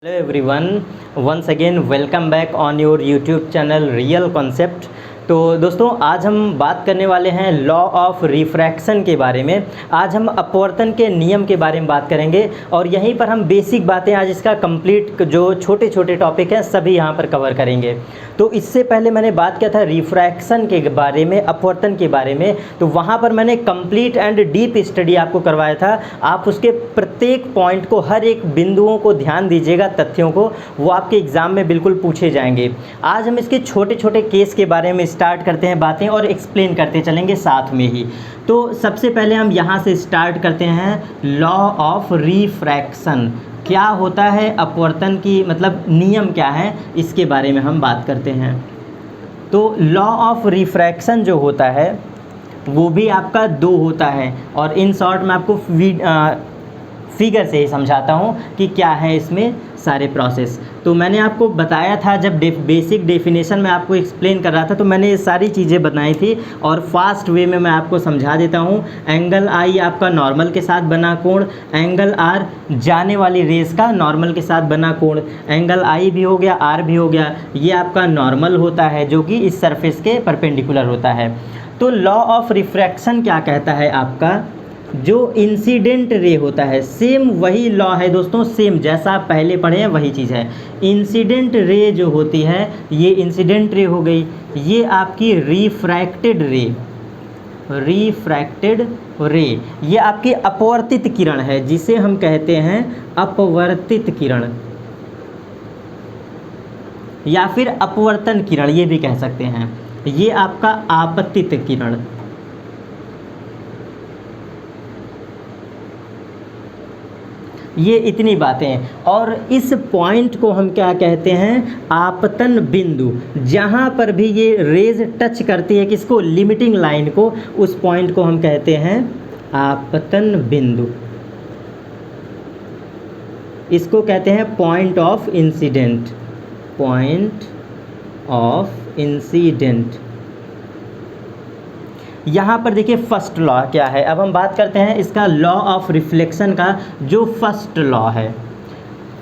Hello everyone, once again welcome back on your YouTube channel Real Concept। तो दोस्तों आज हम बात करने वाले हैं लॉ ऑफ रिफ्रैक्शन के बारे में। आज हम अपवर्तन के नियम के बारे में बात करेंगे और यहीं पर हम बेसिक बातें आज इसका कंप्लीट जो छोटे छोटे टॉपिक हैं सभी यहाँ पर कवर करेंगे। तो इससे पहले मैंने बात किया था रिफ्रैक्शन के बारे में, अपवर्तन के बारे में, तो वहाँ पर मैंने कंप्लीट एंड डीप स्टडी आपको करवाया था। आप उसके प्रत्येक पॉइंट को, हर एक बिंदुओं को ध्यान दीजिएगा, तथ्यों को, वो आपके एग्ज़ाम में बिल्कुल पूछे जाएंगे। आज हम इसके छोटे छोटे केस के बारे में स्टार्ट करते हैं बातें और एक्सप्लेन करते चलेंगे साथ में ही। तो सबसे पहले हम यहाँ से स्टार्ट करते हैं लॉ ऑफ रिफ्रैक्शन। क्या होता है अपवर्तन की, मतलब नियम क्या है, इसके बारे में हम बात करते हैं। तो लॉ ऑफ रिफ्रैक्शन जो होता है वो भी आपका दो होता है और इन शॉर्ट मैं आपको फिगर से ही समझाता हूँ कि क्या है इसमें सारे प्रोसेस। तो मैंने आपको बताया था जब बेसिक डेफिनेशन में आपको एक्सप्लेन कर रहा था, तो मैंने ये सारी चीज़ें बताई थी और फास्ट वे में मैं आपको समझा देता हूँ। एंगल आई आपका नॉर्मल के साथ बना कोण, एंगल आर जाने वाली रेस का नॉर्मल के साथ बना कोण, एंगल आई भी हो गया, आर भी हो गया, ये आपका नॉर्मल होता है जो कि इस सरफेस के परपेंडिकुलर होता है। तो लॉ ऑफ रिफ्रैक्शन क्या कहता है, आपका जो इंसिडेंट रे होता है, सेम वही लॉ है दोस्तों, सेम जैसा आप पहले पढ़े हैं वही चीज़ है। इंसिडेंट रे जो होती है, ये इंसिडेंट रे हो गई, ये आपकी रिफ्रैक्टेड रे, रिफ्रैक्टेड रे, ये आपकी अपवर्तित किरण है जिसे हम कहते हैं अपवर्तित किरण या फिर अपवर्तन किरण, ये भी कह सकते हैं। ये आपका आपतित किरण। ये इतनी बातें, और इस पॉइंट को हम क्या कहते हैं, आपतन बिंदु। जहाँ पर भी ये रेज टच करती है किसको, लिमिटिंग लाइन को, उस पॉइंट को हम कहते हैं आपतन बिंदु। इसको कहते हैं point of incident, point of incident. यहाँ पर देखिए फर्स्ट लॉ क्या है। अब हम बात करते हैं इसका लॉ ऑफ रिफ्लेक्शन का, जो फर्स्ट लॉ है।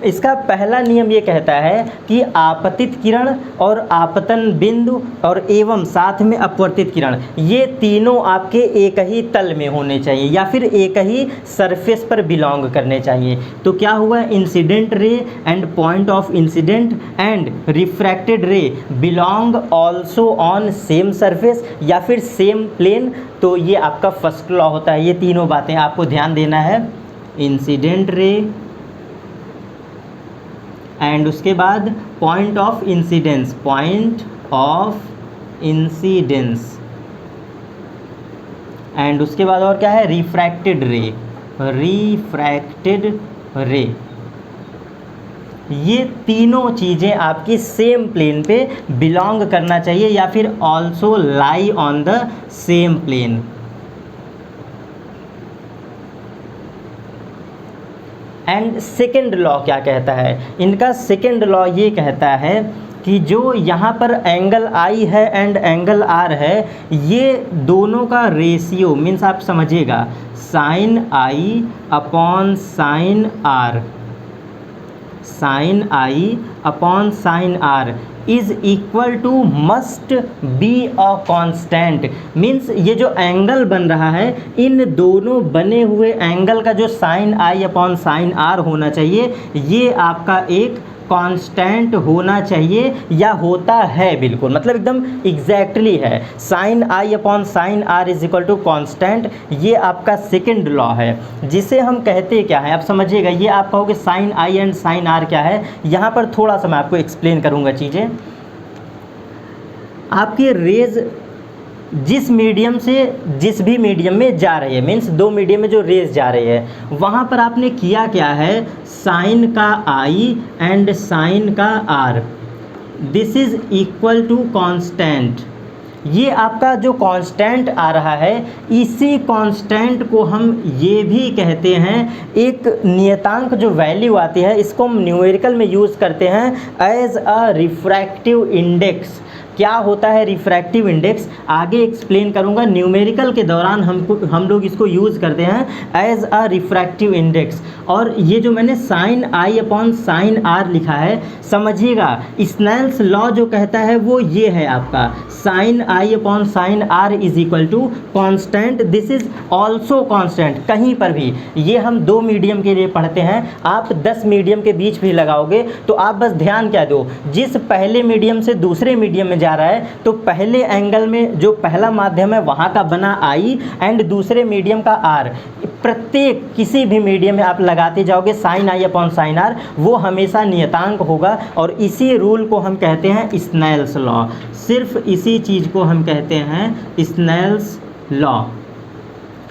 इसका पहला नियम ये कहता है कि आपतित किरण और आपतन बिंदु और एवं साथ में अपवर्तित किरण, ये तीनों आपके एक ही तल में होने चाहिए या फिर एक ही सरफेस पर बिलोंग करने चाहिए। तो क्या हुआ, incident ray and point of incident and refracted रे belong also on same surface या फिर सेम प्लेन। तो ये आपका फर्स्ट लॉ होता है। ये तीनों बातें आपको ध्यान देना है, इंसिडेंट रे एंड उसके बाद point of incidence, point of incidence and उसके बाद और क्या है, रिफ्रैक्टेड रे, रिफ्रैक्टेड रे। ये तीनों चीज़ें आपकी सेम प्लेन पे बिलोंग करना चाहिए या फिर also lie on the same plane. And second law क्या कहता है, इनका सेकेंड लॉ ये कहता है कि जो यहाँ पर एंगल आई है एंड एंगल आर है, ये दोनों का रेशियो, मीन्स आप समझिएगा, sine I upon sine R, sine I upon sine R is equal to must be a constant. Means ये जो एंगल बन रहा है, इन दोनों बने हुए एंगल का जो sine I upon sine R होना चाहिए, ये आपका एक कांस्टेंट होना चाहिए या होता है, बिल्कुल मतलब एकदम एग्जैक्टली है। Sine I upon sine R is equal to constant, ये आपका सेकंड लॉ है, जिसे हम कहते क्या है, आप समझिएगा। ये आप कहोगे sine I and sine R क्या है, यहाँ पर थोड़ा सा मैं आपको एक्सप्लेन करूँगा चीज़ें। आपकी रेज जिस मीडियम से जिस भी मीडियम में जा रही है, मीन्स दो मीडियम में जो रेज जा रही है, वहाँ पर आपने किया क्या है, साइन का आई एंड साइन का R, this is equal to constant. ये आपका जो कांस्टेंट आ रहा है, इसी कांस्टेंट को हम ये भी कहते हैं, एक नियतांक जो वैल्यू आती है, इसको हम न्यूमेरिकल में यूज़ करते हैं एज अ रिफ्रैक्टिव इंडेक्स। क्या होता है रिफ्रैक्टिव इंडेक्स आगे एक्सप्लेन करूँगा। न्यूमेरिकल के दौरान हम लोग इसको यूज़ करते हैं एज अ रिफ्रैक्टिव इंडेक्स। और ये जो मैंने sine I upon sine R लिखा है, समझिएगा स्नेल्स लॉ जो कहता है वो ये है आपका sine I upon sine R is equal to constant, this is also constant. कहीं पर भी ये हम 2 मीडियम के लिए पढ़ते हैं, आप 10 मीडियम के बीच भी लगाओगे तो आप बस ध्यान क्या दो, जिस पहले मीडियम से दूसरे मीडियम में जा रहा है तो पहले एंगल में जो पहला माध्यम है वहाँ का बना आई एंड दूसरे मीडियम का आर, प्रत्येक किसी भी मीडियम में आप लगाते जाओगे sine I upon sine R, वो हमेशा नियतांक होगा। और इसी रूल को हम कहते हैं स्नेल्स लॉ, सिर्फ इसी चीज़ को हम कहते हैं स्नेल्स लॉ।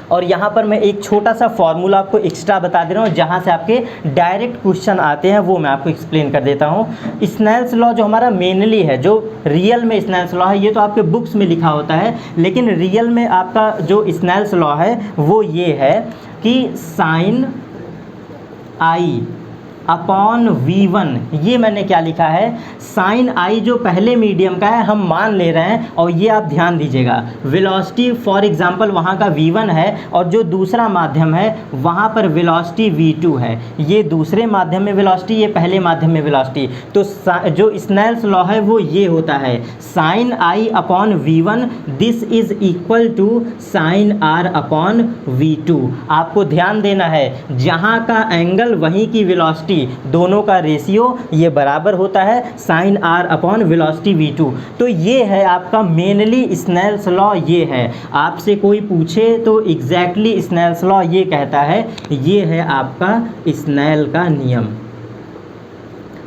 और यहाँ पर मैं एक छोटा सा फॉर्मूला आपको एक्स्ट्रा बता दे रहा हूँ, जहाँ से आपके डायरेक्ट क्वेश्चन आते हैं वो मैं आपको एक्सप्लेन कर देता हूँ। स्नेल्स लॉ जो हमारा मेनली है, जो रियल में स्नेल्स लॉ है, ये तो आपके बुक्स में लिखा होता है, लेकिन रियल में आपका जो स्नेल्स लॉ है वो ये है कि साइन आई अपॉन V1, ये मैंने क्या लिखा है, साइन आई जो पहले मीडियम का है हम मान ले रहे हैं। और ये आप ध्यान दीजिएगा, वेलोसिटी फॉर एग्जांपल वहाँ का V1 है और जो दूसरा माध्यम है वहाँ पर वेलोसिटी V2 है। ये दूसरे माध्यम में वेलोसिटी, ये पहले माध्यम में वेलोसिटी। तो जो स्नेल्स लॉ है वो ये होता है sine I upon V1 this is equal to sine R upon V2। आपको ध्यान देना है, जहाँ का एंगल वहीं की वेलोसिटी, दोनों का रेशियो ये बराबर होता है sign R upon velocity V2। तो ये है आपका मेनली स्नेल्स लॉ, ये है। आपसे कोई पूछे तो एग्जैक्टली स्नेल्स लॉ ये कहता है, ये है आपका स्नेल का नियम।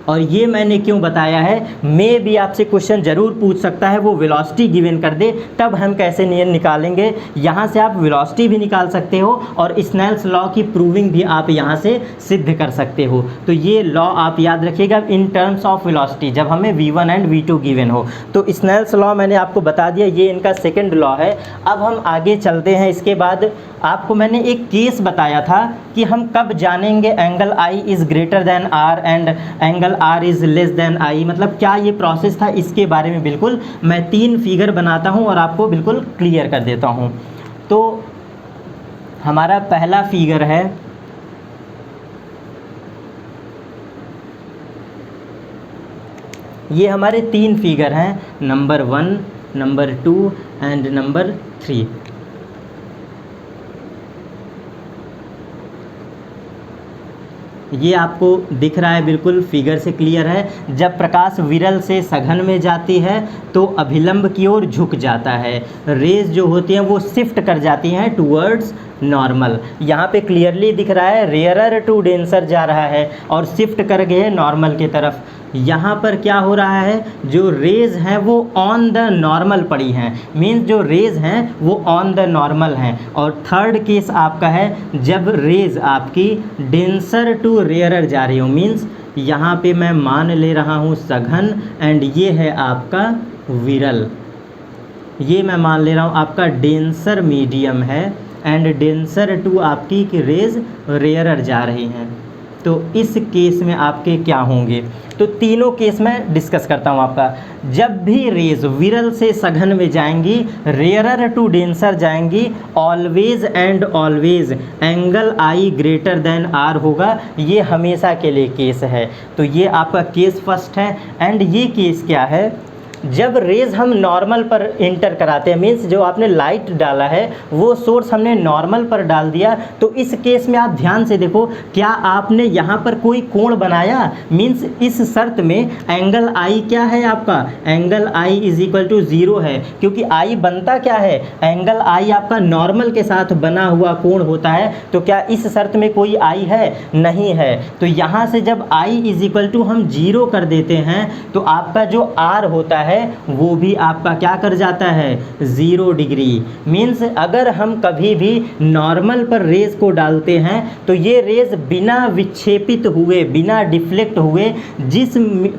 और ये मैंने क्यों बताया है, मे भी आपसे क्वेश्चन ज़रूर पूछ सकता है, वो वेलोसिटी गिवन कर दे तब हम कैसे नियम निकालेंगे। यहाँ से आप वेलोसिटी भी निकाल सकते हो और स्नेल्स लॉ की प्रूविंग भी आप यहाँ से सिद्ध कर सकते हो। तो ये लॉ आप याद रखिएगा इन टर्म्स ऑफ वेलोसिटी, जब हमें V1 एंड V2 गिवन हो। तो स्नेल्स लॉ मैंने आपको बता दिया, ये इनका सेकेंड लॉ है। अब हम आगे चलते हैं। इसके बाद आपको मैंने एक केस बताया था कि हम कब जानेंगे angle I is greater than R and angle R is less than I, मतलब क्या ये प्रोसेस था, इसके बारे में बिल्कुल मैं 3 फिगर बनाता हूँ और आपको बिल्कुल क्लियर कर देता हूँ। तो हमारा पहला फिगर है, ये हमारे 3 फिगर हैं, नंबर 1, नंबर 2 एंड नंबर 3। ये आपको दिख रहा है, बिल्कुल फिगर से क्लियर है। जब प्रकाश विरल से सघन में जाती है तो अभिलंब की ओर झुक जाता है, रेज जो होती हैं वो शिफ्ट कर जाती हैं टूवर्ड्स नॉर्मल। यहाँ पे क्लियरली दिख रहा है रेयरर टू डेंसर जा रहा है और शिफ्ट कर गए नॉर्मल की तरफ। यहाँ पर क्या हो रहा है, जो रेज हैं वो ऑन द नॉर्मल पड़ी हैं, मीन्स जो रेज हैं वो ऑन द नॉर्मल हैं। और थर्ड केस आपका है जब रेज आपकी डेंसर टू रेयरर जा रही हो, मीन्स यहाँ पे मैं मान ले रहा हूँ सघन एंड ये है आपका विरल, ये मैं मान ले रहा हूँ आपका डेंसर मीडियम है एंड डेंसर टू आपकी कि रेज रेयरर जा रही हैं। तो इस केस में आपके क्या होंगे, तो तीनों केस में डिस्कस करता हूँ आपका। जब भी रेज विरल से सघन में जाएंगी, रेयरर टू डेंसर जाएंगी, always and always angle I greater than R होगा, ये हमेशा के लिए केस है। तो ये आपका केस फर्स्ट है। एंड ये केस क्या है, जब रेज हम नॉर्मल पर इंटर कराते हैं, मीन्स जो आपने लाइट डाला है वो सोर्स हमने नॉर्मल पर डाल दिया, तो इस केस में आप ध्यान से देखो, क्या आपने यहाँ पर कोई कोण बनाया, मीन्स इस शर्त में एंगल आई क्या है आपका, angle I is equal to 0 है, क्योंकि आई बनता क्या है, एंगल आई आपका नॉर्मल के साथ बना हुआ कोण होता है। तो क्या इस शर्त में कोई आई है, नहीं है। तो यहाँ से जब आई इज इक्वल टू हम 0 कर देते हैं तो आपका जो आर होता है वो भी आपका क्या कर जाता है, 0 डिग्री। मीन्स अगर हम कभी भी नॉर्मल पर रेज को डालते हैं तो ये रेज बिना विक्षेपित हुए, बिना डिफ्लेक्ट हुए जिस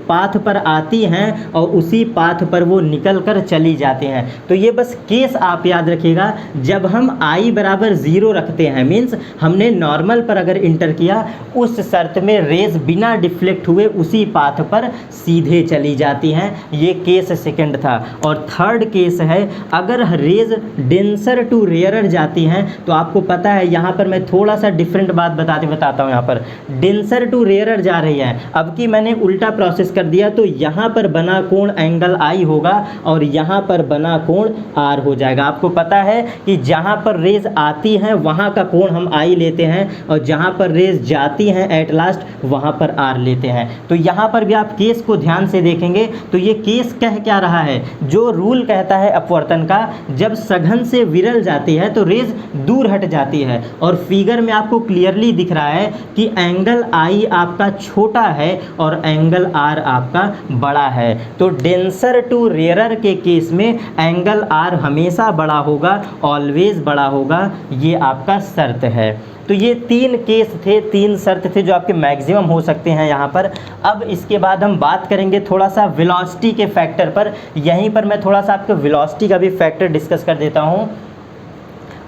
पाथ पर आती हैं और उसी पाथ पर वो निकल कर चली जाती हैं। तो ये बस केस आप याद रखिएगा, जब हम आई बराबर 0 रखते हैं, मीन्स हमने नॉर्मल पर अगर इंटर किया, उस शर्त में रेज बिना डिफ्लेक्ट हुए उसी पाथ पर सीधे चली जाती हैं। ये केस केस सेकंड था। और थर्ड केस है अगर रेज डेंसर टू रेयरर जाती हैं, तो आपको पता है यहाँ पर मैं थोड़ा सा डिफरेंट बात बताता हूँ। यहाँ पर डेंसर टू रेयरर जा रही है, अब की मैंने उल्टा प्रोसेस कर दिया, तो यहाँ पर बना कोण एंगल आई होगा और यहाँ पर बना कोण आर हो जाएगा। आपको पता है कि जहाँ पर रेज आती हैं वहाँ का कोण हम आई लेते हैं, और जहाँ पर रेज जाती हैं एट लास्ट वहाँ पर आर लेते हैं। तो यहाँ पर भी आप केस को ध्यान से देखेंगे तो ये केस कह क्या रहा है, जो रूल कहता है अपवर्तन का, जब सघन से विरल जाती है तो रेज दूर हट जाती है। और फिगर में आपको क्लियरली दिख रहा है कि एंगल आई आपका छोटा है और एंगल आर आपका बड़ा है। तो डेंसर टू रेयरर के केस में एंगल आर हमेशा बड़ा होगा, ऑलवेज बड़ा होगा, ये आपका शर्त है। तो ये 3 केस थे, 3 शर्त थे जो आपके मैक्सिमम हो सकते हैं यहाँ पर। अब इसके बाद हम बात करेंगे थोड़ा सा वेलोसिटी के फैक्टर पर। यहीं पर मैं थोड़ा सा आपको वेलोसिटी का भी फैक्टर डिस्कस कर देता हूँ।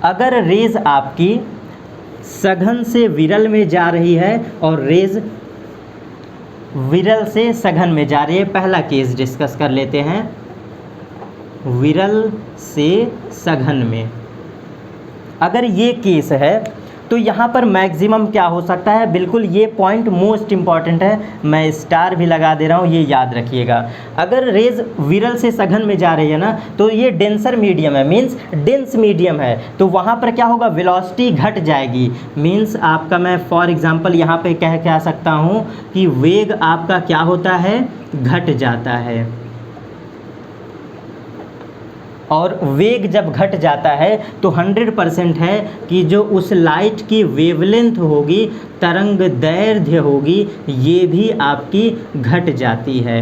अगर रेज आपकी सघन से विरल में जा रही है और रेज विरल से सघन में जा रही है, पहला केस डिस्कस कर लेते हैं, विरल से सघन में अगर ये केस है तो यहाँ पर मैक्सिमम क्या हो सकता है, बिल्कुल ये पॉइंट मोस्ट इम्पॉर्टेंट है, मैं स्टार भी लगा दे रहा हूँ, ये याद रखिएगा। अगर रेज विरल से सघन में जा रही है ना, तो ये डेंसर मीडियम है, मीन्स डेंस मीडियम है, तो वहाँ पर क्या होगा, वेलोसिटी घट जाएगी। मीन्स आपका मैं फॉर एग्जांपल यहाँ पे कह सकता हूँ कि वेग आपका क्या होता है, घट जाता है। और वेग जब घट जाता है तो 100% है कि जो उस लाइट की वेवलेंथ होगी, तरंग दैर्ध्य होगी, ये भी आपकी घट जाती है।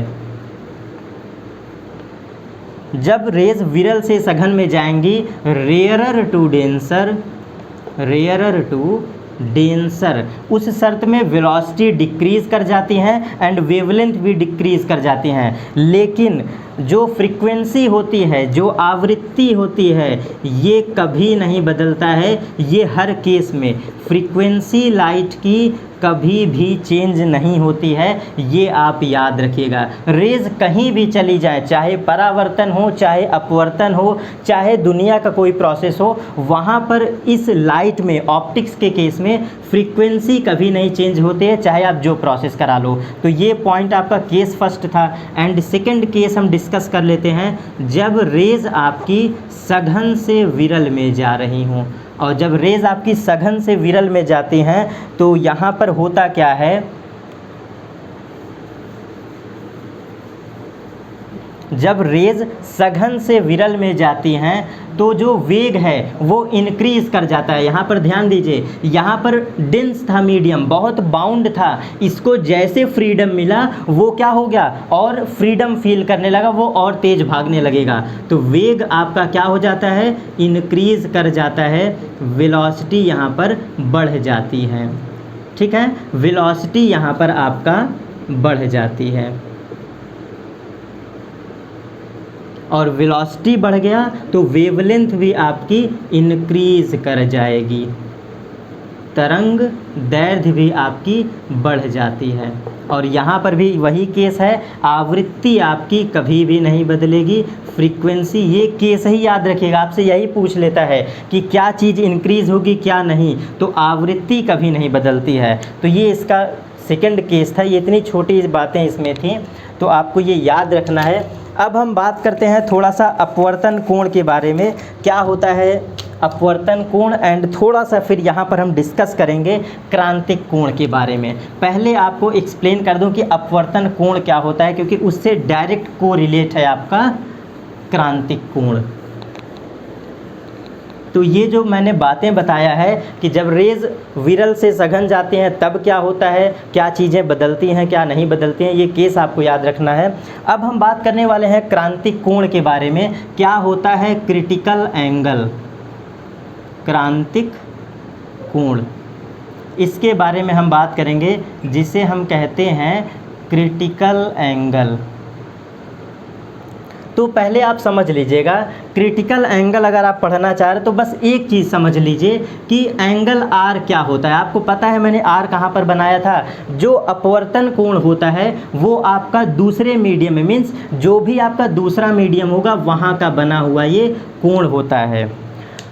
जब रेज विरल से सघन में जाएंगी, rarer to denser, rarer to denser, उस शर्त में वेलोसिटी डिक्रीज़ कर जाती हैं एंड वेवलेंथ भी डिक्रीज़ कर जाती हैं। लेकिन जो फ्रीक्वेंसी होती है, जो आवृत्ति होती है, ये कभी नहीं बदलता है। ये हर केस में फ्रीक्वेंसी लाइट की कभी भी चेंज नहीं होती है, ये आप याद रखिएगा। रेज कहीं भी चली जाए, चाहे परावर्तन हो, चाहे अपवर्तन हो, चाहे दुनिया का कोई प्रोसेस हो, वहाँ पर इस लाइट में, ऑप्टिक्स के केस में फ्रीक्वेंसी कभी नहीं चेंज होती है, चाहे आप जो प्रोसेस करा लो। तो ये पॉइंट आपका केस फर्स्ट था। एंड सेकंड केस हम डिस्कस कर लेते हैं, जब रेज आपकी सघन से विरल में जा रही हों। और जब रेज आपकी सघन से विरल में जाती हैं तो यहाँ पर होता क्या है, जब रेज सघन से विरल में जाती हैं तो जो वेग है वो इंक्रीज़ कर जाता है। यहाँ पर ध्यान दीजिए, यहाँ पर डेंस था मीडियम, बहुत बाउंड था, इसको जैसे फ्रीडम मिला वो क्या हो गया, और फ्रीडम फील करने लगा, वो और तेज़ भागने लगेगा। तो वेग आपका क्या हो जाता है, इंक्रीज़ कर जाता है, वेलोसिटी यहाँ पर बढ़ जाती है। ठीक है, वेलोसिटी यहाँ पर आपका बढ़ जाती है, और वेलोसिटी बढ़ गया तो वेवलेंथ भी आपकी इंक्रीज़ कर जाएगी, तरंग दैर्ध्य भी आपकी बढ़ जाती है। और यहाँ पर भी वही केस है, आवृत्ति आपकी कभी भी नहीं बदलेगी, फ्रीक्वेंसी, ये केस ही याद रखिएगा। आपसे यही पूछ लेता है कि क्या चीज़ इंक्रीज़ होगी क्या नहीं, तो आवृत्ति कभी नहीं बदलती है। तो ये इसका सेकंड केस था। ये इतनी छोटी बातें इसमें थी, तो आपको ये याद रखना है। अब हम बात करते हैं थोड़ा सा अपवर्तन कोण के बारे में, क्या होता है अपवर्तन कोण, एंड थोड़ा सा फिर यहाँ पर हम डिस्कस करेंगे क्रांतिक कोण के बारे में। पहले आपको एक्सप्लेन कर दूं कि अपवर्तन कोण क्या होता है, क्योंकि उससे डायरेक्ट कोरिलेट है आपका क्रांतिक कोण। तो ये जो मैंने बातें बताया है कि जब रेज विरल से सघन जाते हैं तब क्या होता है, क्या चीज़ें बदलती हैं क्या नहीं बदलती हैं, ये केस आपको याद रखना है। अब हम बात करने वाले हैं क्रांतिक कोण के बारे में। क्या होता है क्रिटिकल एंगल, क्रांतिक कोण, इसके बारे में हम बात करेंगे, जिसे हम कहते हैं क्रिटिकल एंगल। तो पहले आप समझ लीजिएगा क्रिटिकल एंगल अगर आप पढ़ना चाह रहे तो बस एक चीज़ समझ लीजिए कि एंगल आर क्या होता है। आपको पता है मैंने आर कहाँ पर बनाया था, जो अपवर्तन कोण होता है वो आपका दूसरे मीडियम में, मीन्स जो भी आपका दूसरा मीडियम होगा वहाँ का बना हुआ ये कोण होता है।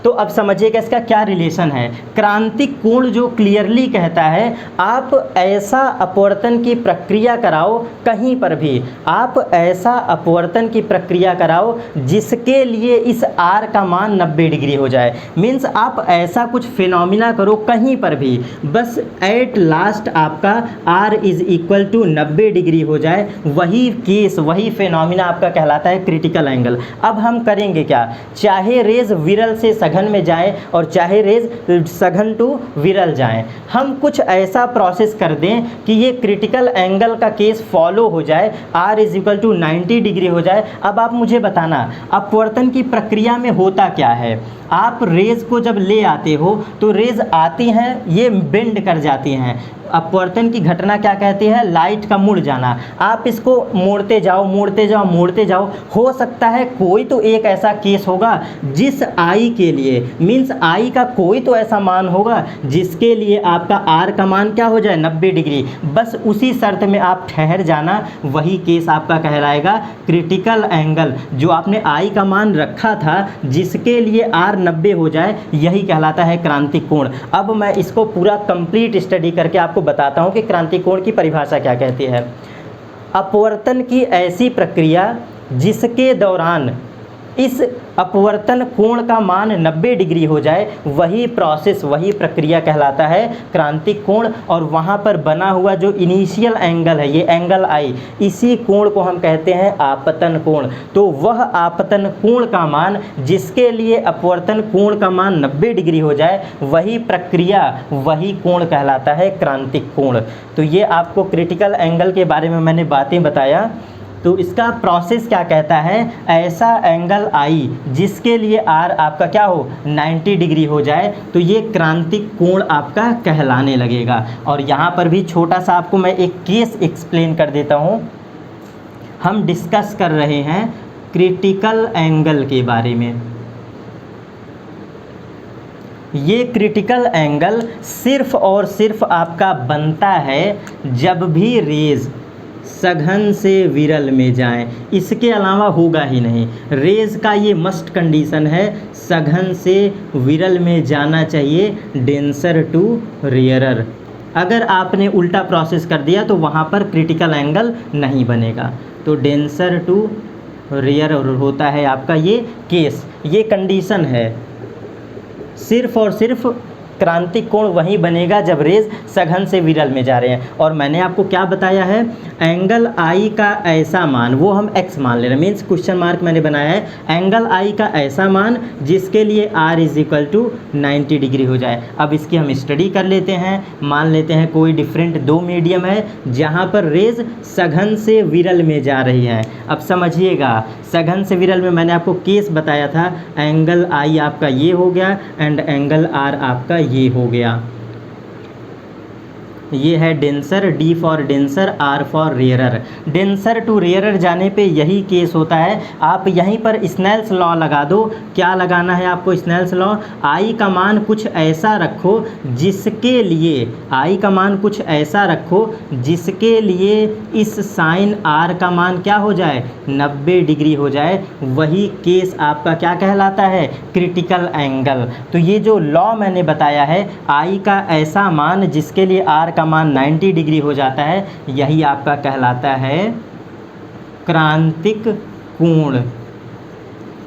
तो अब समझिएगा इसका क्या रिलेशन है। क्रांतिक कोण जो क्लियरली कहता है आप ऐसा अपवर्तन की प्रक्रिया कराओ, कहीं पर भी आप ऐसा अपवर्तन की प्रक्रिया कराओ जिसके लिए इस आर का मान 90 डिग्री हो जाए। मीन्स आप ऐसा कुछ फिनोमिना करो कहीं पर भी, बस एट लास्ट आपका R is equal to 90 degree हो जाए, वही केस वही फिनोमिना आपका कहलाता है क्रिटिकल एंगल। अब हम करेंगे क्या, चाहे रेज विरल से सघन में जाए और चाहे रेज सघन टू विरल जाएं, हम कुछ ऐसा प्रोसेस कर दें कि ये क्रिटिकल एंगल का केस फॉलो हो जाए, R is equal to 90 degree हो जाए। अब आप मुझे बताना अपवर्तन की प्रक्रिया में होता क्या है। आप रेज को जब ले आते हो तो रेज आती हैं, ये बेंड कर जाती हैं। अपवर्तन की घटना क्या कहती है, लाइट का मुड़ जाना। आप इसको मोड़ते जाओ मोड़ते जाओ मोड़ते जाओ, हो सकता है कोई तो एक ऐसा केस होगा जिस आई के लिए, मीन्स आई का कोई तो ऐसा मान होगा जिसके लिए आपका आर का मान क्या हो जाए 90 डिग्री। बस उसी शर्त में आप ठहर जाना, वही केस आपका कहलाएगा क्रिटिकल एंगल। जो आपने आई का मान रखा था जिसके लिए आर 90 हो जाए, यही कहलाता है क्रांतिक कोण। अब मैं इसको पूरा कंप्लीट स्टडी करके आपको बताता हूं कि क्रांतिक कोण की परिभाषा क्या कहती है। अपवर्तन की ऐसी प्रक्रिया जिसके दौरान इस अपवर्तन कोण का मान 90 डिग्री हो जाए, वही प्रोसेस वही प्रक्रिया कहलाता है क्रांतिक कोण। और वहाँ पर बना हुआ जो इनिशियल एंगल है, ये एंगल आई, इसी कोण को हम कहते हैं आपतन कोण। तो वह आपतन कोण का मान जिसके लिए अपवर्तन कोण का मान 90 डिग्री हो जाए, वही प्रक्रिया वही कोण कहलाता है क्रांतिक कोण। तो ये आपको क्रिटिकल एंगल के बारे में मैंने बातें बताया। तो इसका प्रोसेस क्या कहता है, ऐसा एंगल आई जिसके लिए आर आपका क्या हो 90 डिग्री हो जाए, तो ये क्रांतिक कोण आपका कहलाने लगेगा। और यहाँ पर भी छोटा सा आपको मैं एक केस एक्सप्लेन कर देता हूँ। हम डिस्कस कर रहे हैं क्रिटिकल एंगल के बारे में। ये क्रिटिकल एंगल सिर्फ और सिर्फ आपका बनता है जब भी रेज सघन से विरल में जाएं, इसके अलावा होगा ही नहीं। रेज का ये मस्ट कंडीशन है, सघन से विरल में जाना चाहिए डेंसर टू रेयरर। अगर आपने उल्टा प्रोसेस कर दिया तो वहाँ पर क्रिटिकल एंगल नहीं बनेगा। तो डेंसर टू रेयरर होता है आपका ये केस, ये कंडीशन है। सिर्फ और सिर्फ क्रांतिक कोण वहीं बनेगा जब रेज सघन से विरल में जा रहे हैं। और मैंने आपको क्या बताया है, एंगल आई का ऐसा मान, वो हम एक्स मान ले रहे हैं, मीन्स क्वेश्चन मार्क मैंने बनाया है, एंगल आई का ऐसा मान जिसके लिए R is equal to 90 degree हो जाए। अब इसकी हम स्टडी कर लेते हैं। मान लेते हैं कोई डिफरेंट दो मीडियम है जहाँ पर रेज सघन से विरल में जा रही है। अब समझिएगा, सघन से विरल में मैंने आपको केस बताया था, एंगल आई आपका ये हो गया एंड एंगल आर आपका ये हो गया। ये है denser, D for denser, R for rarer. Denser to rarer जाने पे यही केस होता है। आप यहीं पर स्नेल्स लॉ लगा दो। क्या लगाना है आपको स्नेल्स लॉ, आई का मान कुछ ऐसा रखो जिसके लिए, आई का मान कुछ ऐसा रखो जिसके लिए इस साइन आर का मान क्या हो जाए 90 डिग्री हो जाए, वही केस आपका क्या कहलाता है क्रिटिकल एंगल। तो ये जो लॉ मैंने बताया है, आई का ऐसा मान जिसके लिए आर का मान 90 डिग्री हो जाता है, यही आपका कहलाता है क्रांतिक कोण।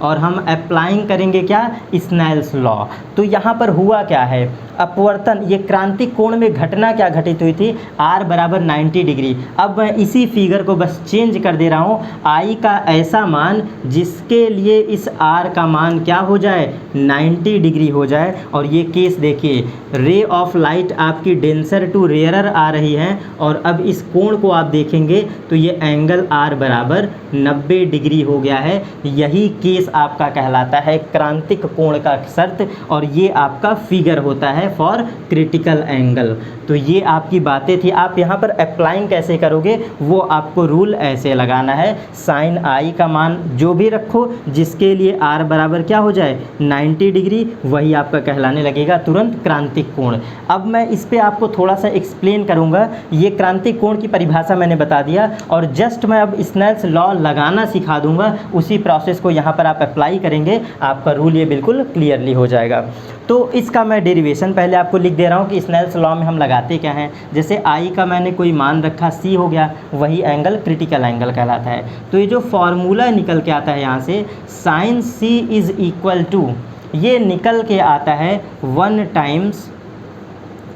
और हम अप्लाइंग करेंगे क्या, स्नेल्स लॉ। तो यहाँ पर हुआ क्या है, अपवर्तन, ये क्रांतिक कोण में घटना क्या घटित हुई थी, r बराबर 90 डिग्री। अब मैं इसी फिगर को बस चेंज कर दे रहा हूँ, i का ऐसा मान जिसके लिए इस r का मान क्या हो जाए 90 डिग्री हो जाए। और ये केस देखिए, रे ऑफ लाइट आपकी डेंसर टू रेयरर आ रही है, और अब इस कोण को आप देखेंगे तो ये एंगल r बराबर 90 डिग्री हो गया है। यही केस आपका कहलाता है क्रांतिक कोण का शर्त, और ये आपका फिगर होता है फॉर क्रिटिकल एंगल। तो तो ये आपकी बातें थी। आप यहाँ पर अप्लाइंग कैसे करोगे वो आपको रूल ऐसे लगाना है, साइन आई का मान जो भी रखो जिसके लिए आर बराबर क्या हो जाए 90 डिग्री, वही आपका कहलाने लगेगा तुरंत क्रांतिक कोण। अब मैं इस पर आपको थोड़ा सा एक्सप्लेन करूँगा। ये क्रांतिक कोण की परिभाषा मैंने बता दिया और जस्ट मैं अब स्नेल्स लॉ लगाना सिखा दूँगा। उसी प्रोसेस को यहाँ पर आप अप्लाई करेंगे, आपका रूल ये बिल्कुल क्लियरली हो जाएगा। तो इसका मैं डेरिवेशन पहले आपको लिख दे रहा हूँ कि स्नेल्स लॉ में हम लगाते क्या हैं। जैसे आई का मैंने कोई मान रखा सी हो गया, वही एंगल क्रिटिकल एंगल कहलाता है। तो ये जो फॉर्मूला निकल के आता है यहाँ से sine C is equal to, ये निकल के आता है 1 टाइम्स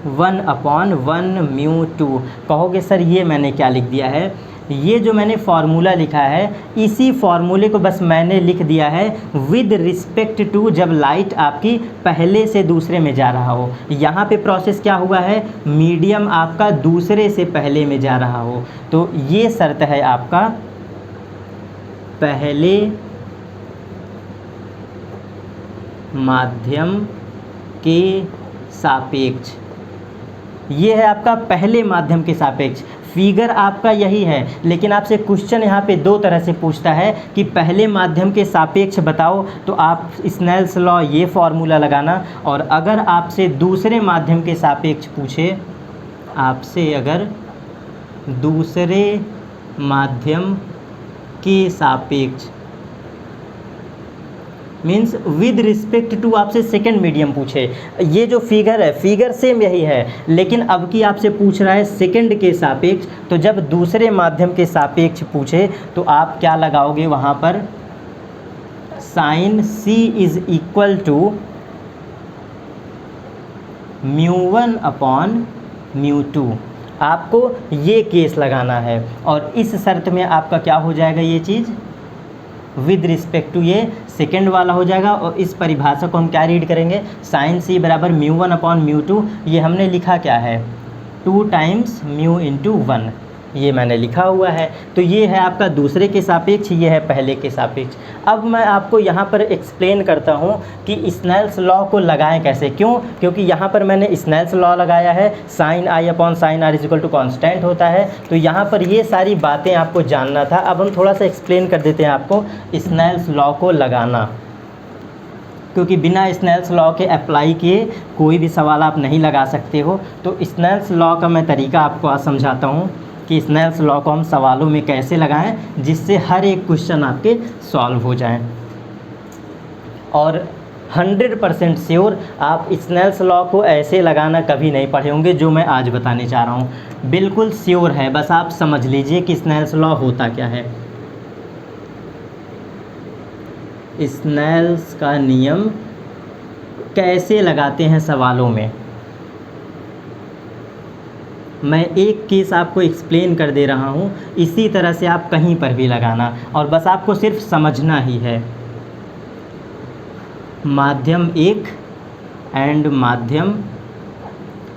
1/1 म्यू 2। कहोगे सर ये मैंने क्या लिख दिया है, ये जो मैंने फार्मूला लिखा है इसी फार्मूले को बस मैंने लिख दिया है विद रिस्पेक्ट टू जब लाइट आपकी पहले से दूसरे में जा रहा हो। यहाँ पे प्रोसेस क्या हुआ है, मीडियम आपका दूसरे से पहले में जा रहा हो। तो ये शर्त है आपका पहले माध्यम के सापेक्ष, ये है आपका पहले माध्यम के सापेक्ष। फिगर आपका यही है, लेकिन आपसे क्वेश्चन यहाँ पे दो तरह से पूछता है कि पहले माध्यम के सापेक्ष बताओ, तो आप स्नेल्स लॉ ये फॉर्मूला लगाना। और अगर आपसे दूसरे माध्यम के सापेक्ष पूछे, आपसे अगर दूसरे माध्यम के सापेक्ष मीन्स विद रिस्पेक्ट टू आपसे सेकंड मीडियम पूछे, ये जो फिगर है फिगर सेम यही है, लेकिन अब की आपसे पूछ रहा है सेकंड के सापेक्ष। तो जब दूसरे माध्यम के सापेक्ष पूछे तो आप क्या लगाओगे वहाँ पर, sine C is equal to μ1/μ2। आपको ये केस लगाना है और इस शर्त में आपका क्या हो जाएगा, ये चीज़ विद रिस्पेक्ट टू ये सेकेंड वाला हो जाएगा। और इस परिभाषा को हम क्या रीड करेंगे, साइन सी बराबर μ1/μ2। ये हमने लिखा क्या है 2 टाइम्स म्यू इंटू 1, ये मैंने लिखा हुआ है। तो ये है आपका दूसरे के सापेक्ष, ये है पहले के सापेक्ष। अब मैं आपको यहाँ पर एक्सप्लेन करता हूँ कि स्नेल्स लॉ को लगाएं कैसे। क्यों, क्योंकि यहाँ पर मैंने स्नेल्स लॉ लगाया है, sine I upon sine R is equal to constant होता है। तो यहाँ पर ये सारी बातें आपको जानना था। अब हम थोड़ा सा एक्सप्लेन कर देते हैं आपको स्नेल्स लॉ को लगाना, क्योंकि बिना स्नेल्स लॉ के अप्लाई किए कोई भी सवाल आप नहीं लगा सकते हो। तो स्नेल्स लॉ का मैं तरीका आपको आज समझाता हूँ कि स्नेल्स लॉ को हम सवालों में कैसे लगाएं जिससे हर एक क्वेश्चन आपके सॉल्व हो जाएं। और 100% श्योर आप स्नेल्स लॉ को ऐसे लगाना कभी नहीं पढ़े होंगे जो मैं आज बताने जा रहा हूँ, बिल्कुल श्योर है। बस आप समझ लीजिए कि स्नेल्स लॉ होता क्या है। स्नेल्स का नियम कैसे लगाते हैं सवालों में, मैं एक केस आपको एक्सप्लेन कर दे रहा हूँ, इसी तरह से आप कहीं पर भी लगाना और बस आपको सिर्फ समझना ही है। माध्यम 1 एंड माध्यम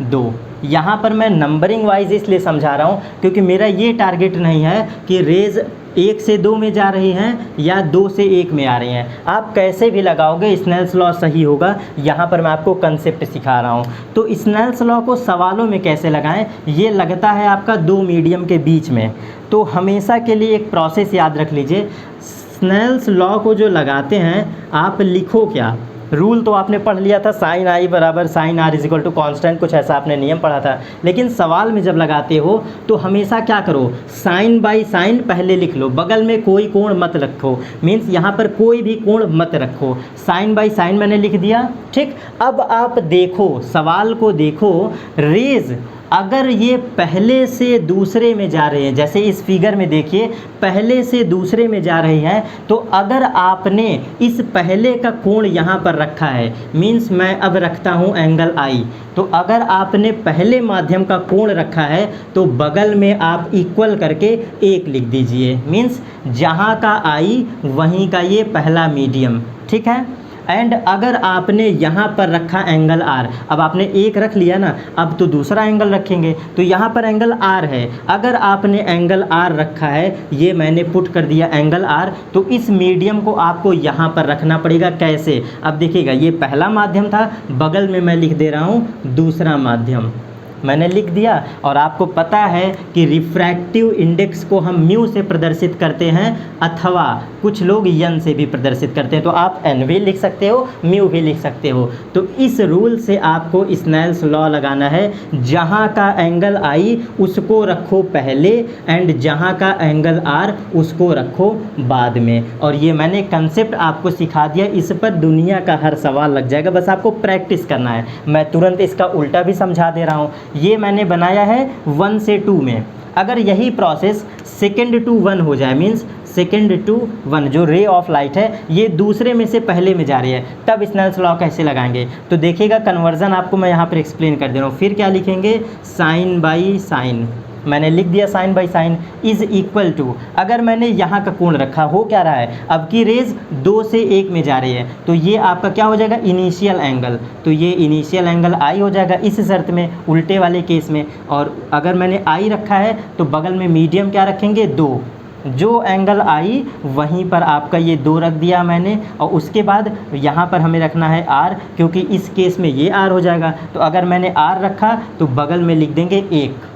2, यहाँ पर मैं नंबरिंग वाइज इसलिए समझा रहा हूँ क्योंकि मेरा ये टारगेट नहीं है कि रेज 1 से 2 में जा रही हैं या 2 से 1 में आ रही हैं। आप कैसे भी लगाओगे स्नेल्स लॉ सही होगा। यहाँ पर मैं आपको कंसेप्ट सिखा रहा हूँ। तो स्नेल्स लॉ को सवालों में कैसे लगाएं, ये लगता है आपका 2 मीडियम के बीच में। तो हमेशा के लिए एक प्रोसेस याद रख लीजिए, स्नेल्स लॉ को जो लगाते हैं आप लिखो क्या, रूल तो आपने पढ़ लिया था, साइन आई बराबर sine R is equal to constant, कुछ ऐसा आपने नियम पढ़ा था। लेकिन सवाल में जब लगाते हो तो हमेशा क्या करो, साइन बाई साइन पहले लिख लो, बगल में कोई कोण मत रखो। मीन्स यहाँ पर कोई भी कोण मत रखो, साइन बाई साइन मैंने लिख दिया। ठीक, अब आप देखो सवाल को, देखो रेज अगर ये पहले से दूसरे में जा रहे हैं, जैसे इस फिगर में देखिए पहले से दूसरे में जा रही हैं, तो अगर आपने इस पहले का कोण यहाँ पर रखा है, मीन्स मैं अब रखता हूँ एंगल आई, तो अगर आपने पहले माध्यम का कोण रखा है तो बगल में आप इक्वल करके 1 लिख दीजिए। मीन्स जहाँ का आई वहीं का ये पहला मीडियम, ठीक है। एंड अगर आपने यहाँ पर रखा एंगल आर, अब आपने 1 रख लिया ना, अब तो दूसरा एंगल रखेंगे, तो यहाँ पर एंगल आर है, अगर आपने एंगल आर रखा है, ये मैंने पुट कर दिया एंगल आर, तो इस मीडियम को आपको यहाँ पर रखना पड़ेगा। कैसे, अब देखिएगा ये पहला माध्यम था, बगल में मैं लिख दे रहा हूँ दूसरा माध्यम, मैंने लिख दिया। और आपको पता है कि रिफ्रैक्टिव इंडेक्स को हम म्यू से प्रदर्शित करते हैं अथवा कुछ लोग यन से भी प्रदर्शित करते हैं। तो आप एन भी लिख सकते हो, म्यू भी लिख सकते हो। तो इस रूल से आपको स्नेल्स लॉ लगाना है, जहाँ का एंगल आई उसको रखो पहले एंड जहाँ का एंगल आर उसको रखो बाद में। और ये मैंने कंसेप्ट आपको सिखा दिया, इस पर दुनिया का हर सवाल लग जाएगा, बस आपको प्रैक्टिस करना है। मैं तुरंत इसका उल्टा भी समझा दे रहा हूँ। ये मैंने बनाया है 1 से 2 में। अगर यही प्रोसेस सेकेंड टू 1 हो जाए, मीन्स सेकेंड टू 1 जो रे ऑफ लाइट है ये दूसरे में से पहले में जा रही है, तब स्नेल्स लॉ कैसे लगाएंगे? तो देखिएगा, कन्वर्जन आपको मैं यहाँ पर एक्सप्लेन कर दे रहा हूँ। फिर क्या लिखेंगे? साइन बाई साइन, मैंने लिख दिया sine by sine is equal to, अगर मैंने यहाँ का कोण रखा, हो क्या रहा है, अब की रेज 2 से 1 में जा रही है, तो ये आपका क्या हो जाएगा? Initial angle. तो ये इनिशियल एंगल आई हो जाएगा इस शर्त में, उल्टे वाले केस में। और अगर मैंने आई रखा है तो बगल में मीडियम क्या रखेंगे? 2। जो एंगल आई वहीं पर आपका ये 2 रख दिया मैंने। और उसके बाद यहाँ पर हमें रखना है आर, क्योंकि इस केस में ये आर हो जाएगा। तो अगर मैंने आर रखा तो बगल में लिख देंगे 1।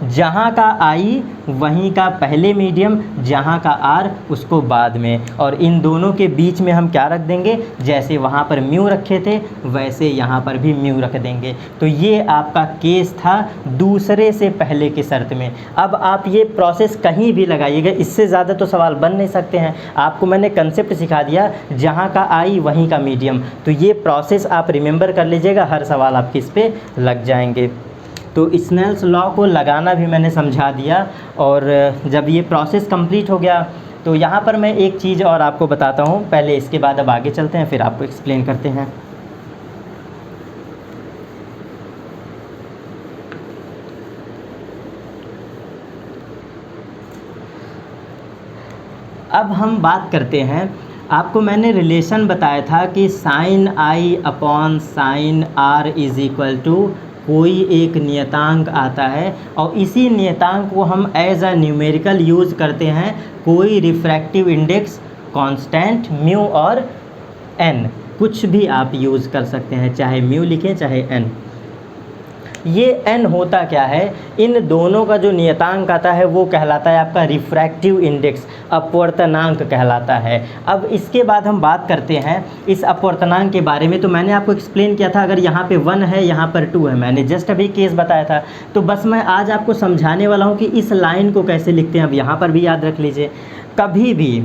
जहाँ का आई वहीं का पहले मीडियम, जहाँ का आर उसको बाद में। और इन दोनों के बीच में हम क्या रख देंगे? जैसे वहाँ पर म्यू रखे थे वैसे यहाँ पर भी म्यू रख देंगे। तो ये आपका केस था दूसरे से पहले की शर्त में। अब आप ये प्रोसेस कहीं भी लगाइएगा, इससे ज़्यादा तो सवाल बन नहीं सकते हैं। आपको मैंने कंसेप्ट सिखा दिया, जहाँ का आई वहीं का मीडियम। तो ये प्रोसेस आप रिमेंबर कर लीजिएगा, हर सवाल आपके इस पर लग जाएंगे। तो स्नेल्स लॉ को लगाना भी मैंने समझा दिया। और जब ये प्रोसेस कंप्लीट हो गया तो यहाँ पर मैं एक चीज़ और आपको बताता हूँ पहले, इसके बाद अब आगे चलते हैं, फिर आपको एक्सप्लेन करते हैं। अब हम बात करते हैं, आपको मैंने रिलेशन बताया था कि sine I upon sine R is equal to कोई एक नियतांक आता है, और इसी नियतांक को हम एज अ न्यूमेरिकल यूज़ करते हैं कोई रिफ्रैक्टिव इंडेक्स कांस्टेंट म्यू और एन, कुछ भी आप यूज़ कर सकते हैं, चाहे म्यू लिखें चाहे एन। ये n होता क्या है? इन दोनों का जो नियतांक आता है वो कहलाता है आपका रिफ्रैक्टिव इंडेक्स, अपवर्तनांक कहलाता है। अब इसके बाद हम बात करते हैं इस अपवर्तनांक के बारे में। तो मैंने आपको एक्सप्लेन किया था, अगर यहाँ पे 1 है यहाँ पर 2 है, मैंने जस्ट अभी केस बताया था। तो बस मैं आज आपको समझाने वाला हूँ कि इस लाइन को कैसे लिखते हैं। अब यहाँ पर भी याद रख लीजिए, कभी भी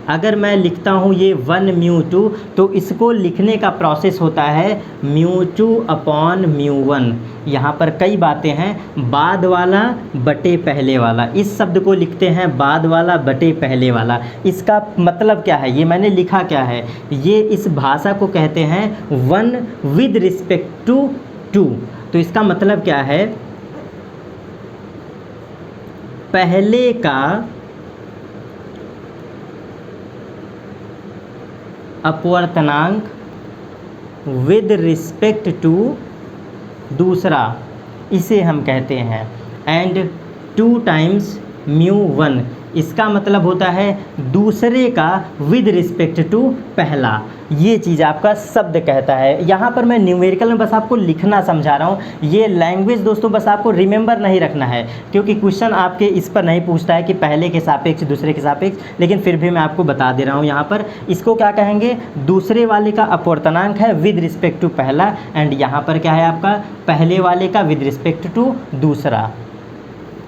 अगर मैं लिखता हूँ ये 1 म्यू 2, तो इसको लिखने का प्रोसेस होता है म्यू 2 अपॉन म्यू 1। यहाँ पर कई बातें हैं, बाद वाला बटे पहले वाला, इस शब्द को लिखते हैं बाद वाला बटे पहले वाला। इसका मतलब क्या है? ये मैंने लिखा क्या है? ये इस भाषा को कहते हैं 1 विद रिस्पेक्ट टू 2। तो इसका मतलब क्या है? पहले का अपवर्तनांक विद रिस्पेक्ट टू दूसरा, इसे हम कहते हैं एंड 2 टाइम्स म्यू 1। इसका मतलब होता है दूसरे का विद रिस्पेक्ट टू पहला। ये चीज़ आपका शब्द कहता है। यहाँ पर मैं न्यूमेरिकल में बस आपको लिखना समझा रहा हूँ। ये लैंग्वेज दोस्तों बस आपको रिमेंबर नहीं रखना है, क्योंकि क्वेश्चन आपके इस पर नहीं पूछता है कि पहले के सापेक्ष दूसरे के सापेक्ष, लेकिन फिर भी मैं आपको बता दे रहा हूँ। यहाँ पर इसको क्या कहेंगे? दूसरे वाले का अपवर्तनांक है विद रिस्पेक्ट टू पहला, एंड यहाँ पर क्या है आपका? पहले वाले का विद रिस्पेक्ट टू दूसरा।